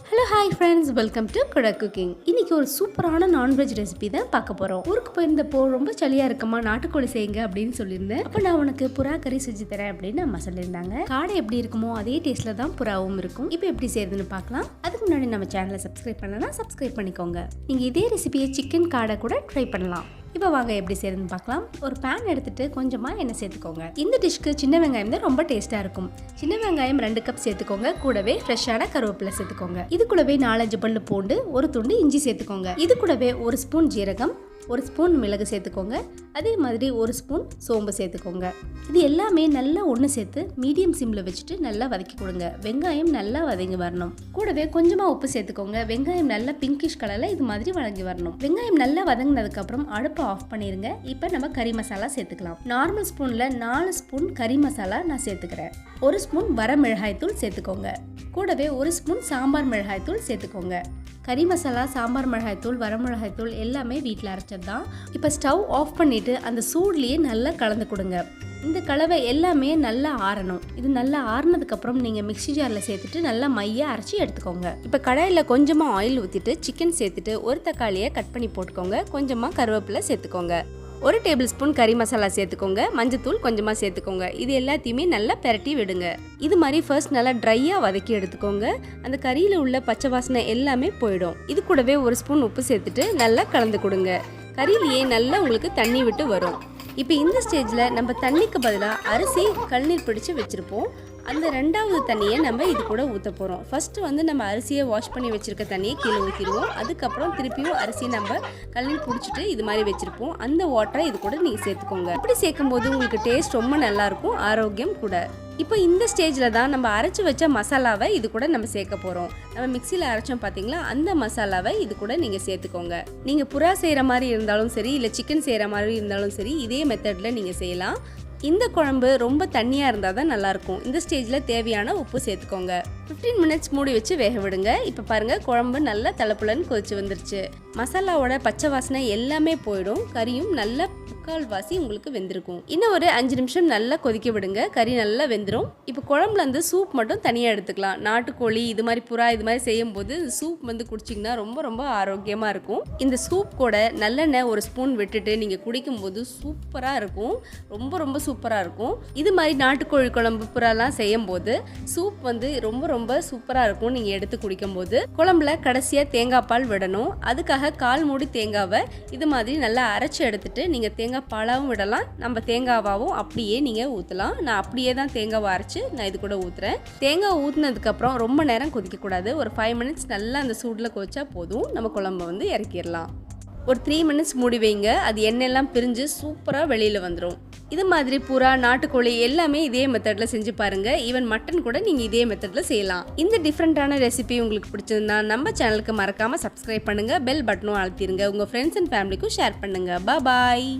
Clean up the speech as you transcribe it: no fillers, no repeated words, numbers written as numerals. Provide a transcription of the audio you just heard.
Hello, hi friends, welcome to Kodak cooking. இன்னைக்கு ஒரு சூப்பரான நான்வெஜ் ரெசிபி தான் பார்க்க போறோம். ஊருக்கு போயிருந்தப்போ ரொம்ப சளியா இருக்குமா நாட்டுக்கோழி செய்யுங்க அப்படின்னு சொல்லியிருந்தேன். அப்ப நான் உனக்கு புறா கறி செஞ்சு தரேன் அப்படின்னு அம்மா சொல்லியிருந்தாங்க. காடை எப்படி இருக்குமோ அதே டேஸ்ட்ல தான் புறாவும் இருக்கும். இப்போ எப்படி செய்யறதுன்னு பார்க்கலாம். அதுக்கு முன்னாடி நம்ம சேனலை சப்ஸ்கிரைப் பண்ணலன்னா சப்ஸ்கிரைப் பண்ணிக்கோங்க. நீங்க இதே ரெசிபியை சிக்கன் காடை கூட ட்ரை பண்ணலாம். இப்போ வாங்க எப்படி செய்யறதுன்னு பார்க்கலாம். ஒரு பேன் எடுத்துட்டு கொஞ்சமா எண்ணெய் சேர்த்துக்கோங்க. இந்த டிஷ்க்கு சின்ன வெங்காயம் தான் ரொம்ப டேஸ்டா இருக்கும். சின்ன வெங்காயம் 2 கப் சேர்த்துக்கோங்க. கூடவே ஃப்ரெஷ்ஷான கருவேப்பிலை சேர்த்துக்கோங்க. இது கூடவே 4-5 பல்லு பூண்டு, ஒரு துண்டு இஞ்சி சேர்த்துக்கோங்க. இது கூடவே 1 ஸ்பூன் ஜீரகம், 1 ஸ்பூன் மிளகு சேர்த்துக்கோங்க. அதே மாதிரி 1 ஸ்பூன் சோம்பு சேர்த்துக்கோங்க. இது எல்லாமே நல்லா ஒன்று சேர்த்து மீடியம் சிம்ல வச்சுட்டு நல்லா வதக்கி கொடுங்க. வெங்காயம் நல்லா வதங்கி வரணும். கூடவே கொஞ்சமா உப்பு சேர்த்துக்கோங்க. வெங்காயம் நல்லா பிங்கிஷ் கலர்ல இது மாதிரி வதங்கி வரணும். வெங்காயம் நல்லா வதங்கினதுக்கு அப்புறம் அடுப்பை ஆஃப் பண்ணிருங்க. இப்போ நம்ம கறி மசாலா சேர்த்துக்கலாம். நார்மல் ஸ்பூன்ல 4 ஸ்பூன் கறி மசாலா நான் சேர்த்துக்கிறேன். 1 ஸ்பூன் வர மிளகாய் தூள் சேர்த்துக்கோங்க. கூடவே 1 ஸ்பூன் சாம்பார் மிளகாய் தூள் சேர்த்துக்கோங்க. கறி மசாலா, சாம்பார் மிளகாய் தூள், வரமிளகாய் தூள் எல்லாமே வீட்டில் அரைச்சது தான். இப்போ ஸ்டவ் ஆஃப் பண்ணிவிட்டு அந்த சூட்லேயே நல்லா கலந்து கொடுங்க. இந்த கலவை எல்லாமே நல்லா ஆறணும். இது நல்லா ஆறினதுக்கப்புறம் நீங்கள் மிக்ஸி ஜாரில் சேர்த்துட்டு நல்லா மையாக அரைச்சி எடுத்துக்கோங்க. இப்போ கடாயில் கொஞ்சமாக ஆயில் ஊற்றிட்டு சிக்கன் சேர்த்துட்டு ஒரு தக்காளியை கட் பண்ணி போட்டுக்கோங்க. கொஞ்சமாக கருவேப்பிலை சேர்த்துக்கோங்க. 1 டேபிள் ஸ்பூன் கறி மசாலா சேர்த்துக்கோங்க. மஞ்சத்தூள் கொஞ்சமாக சேர்த்துக்கோங்க. இது எல்லாத்தையுமே நல்லா பெரட்டி விடுங்க. இது மாதிரி ஃபர்ஸ்ட் நல்லா ட்ரையாக வதக்கி எடுத்துக்கோங்க. அந்த கறியில் உள்ள பச்சை வாசனை எல்லாமே போயிடும். இது கூடவே 1 ஸ்பூன் உப்பு சேர்த்துட்டு நல்லா கலந்து கொடுங்க. கறியிலேயே நல்லா உங்களுக்கு தண்ணி விட்டு வரும். இப்போ இந்த ஸ்டேஜில் நம்ம தண்ணிக்கு பதிலாக அரிசி கழுநீர் பிடிச்சு வச்சுருப்போம். அந்த 2வது தண்ணியை நம்ம இது கூட ஊற்ற போகிறோம். ஃபர்ஸ்ட் நம்ம அரிசியை வாஷ் பண்ணி வச்சுருக்க தண்ணியை கீழே ஊற்றிடுவோம். அதுக்கப்புறம் திருப்பியும் அரிசி நம்ம கழுநீர் பிடிச்சிட்டு இது மாதிரி வச்சுருப்போம். அந்த வாட்டரை இது கூட நீங்கள் சேர்த்துக்கோங்க. இப்படி சேர்க்கும் போது உங்களுக்கு டேஸ்ட் ரொம்ப நல்லாயிருக்கும், ஆரோக்கியம் கூட. இப்போ இந்த ஸ்டேஜில் தான் நம்ம அரைச்சி வச்ச மசாலாவை இது கூட நம்ம சேர்க்க போகிறோம். நம்ம மிக்சியில் அரைச்சோம் பார்த்தீங்களா, அந்த மசாலாவை இது கூட நீங்கள் சேர்த்துக்கோங்க. நீங்கள் புறா செய்கிற மாதிரி இருந்தாலும் சரி, இல்லை சிக்கன் செய்கிற மாதிரி இருந்தாலும் சரி, இதே மெத்தடில் நீங்கள் செய்யலாம். இந்த குழம்பு ரொம்ப தண்ணியாக இருந்தால் தான் நல்லாயிருக்கும். இந்த ஸ்டேஜில் தேவையான உப்பு சேர்த்துக்கோங்க. 15 மினிட்ஸ் மூடி வச்சு வேக விடுங்க. இப்போ பாருங்கள், குழம்பு நல்லா தலப்புலன்னு கொதிச்சு வந்துருச்சு. மசாலாவோட பச்சை வாசனை எல்லாமே போயிடும். கறியும் நல்லா முக்கால்வாசி உங்களுக்கு வெந்திருக்கும். இன்னும் ஒரு 5 நிமிஷம் நல்லா கொதிக்க விடுங்க. கறி நல்லா வெந்துடும். இப்போ குழம்புலேருந்து சூப் மட்டும் தனியாக எடுத்துக்கலாம். நாட்டுக்கோழி இது மாதிரி புறா இது மாதிரி செய்யும் போது சூப் குடிச்சிங்கன்னா ரொம்ப ரொம்ப ஆரோக்கியமாக இருக்கும். இந்த சூப் கூட நல்லெண்ணெய் 1 ஸ்பூன் விட்டுட்டு நீங்கள் குடிக்கும்போது சூப்பராக இருக்கும். ரொம்ப ரொம்ப சூப்பராக இருக்கும். இது மாதிரி நாட்டுக்கோழி குழம்பு புறாலாம் செய்யும் போது சூப் ரொம்ப ரொம்ப சூப்பராக இருக்கும். நீங்கள் எடுத்து குடிக்கும்போது குழம்புல கடைசியாக தேங்காய் பால் விடணும். அதுக்காக 1/4 மூடி தேங்காவை இது மாதிரி நல்லா அரைச்சி எடுத்துட்டு நீங்கள் தேங்காய் பாலாவும் விடலாம், நம்ம தேங்காவாவும் அப்படியே நீங்கள் ஊற்றலாம். நான் அப்படியே தான் தேங்காவை அரைச்சி நான் இது கூட ஊற்றுறேன். தேங்காய் ஊற்றினதுக்கப்புறம் ரொம்ப நேரம் கொதிக்கக்கூடாது. ஒரு 5 மினிட்ஸ் நல்லா அந்த சூடில் கொதிச்சா போதும். நம்ம குழம்பை இறக்கிடலாம். ஒரு 3 மினிட்ஸ் மூடி வைங்க. அது எண்ணெயெல்லாம் பிரிஞ்சு சூப்பராக வெளியில் வந்துடும். இது மாதிரி புறா, நாட்டுக்கோழி எல்லாமே இதே மெத்தடில் செஞ்சு பாருங்கள். ஈவன் மட்டன் கூட நீங்கள் இதே மெத்தடில் செய்யலாம். இந்த டிஃப்ரெண்ட்டான ரெசிபி உங்களுக்கு பிடிச்சிருந்தா நம்ம சேனலுக்கு மறக்காமல் சப்ஸ்கிரைப் பண்ணுங்கள். பெல் பட்டனும் அழுத்திடுங்க. உங்கள் ஃப்ரெண்ட்ஸ் அண்ட் ஃபேமிலிக்கும் ஷேர் பண்ணுங்கள். பாய்.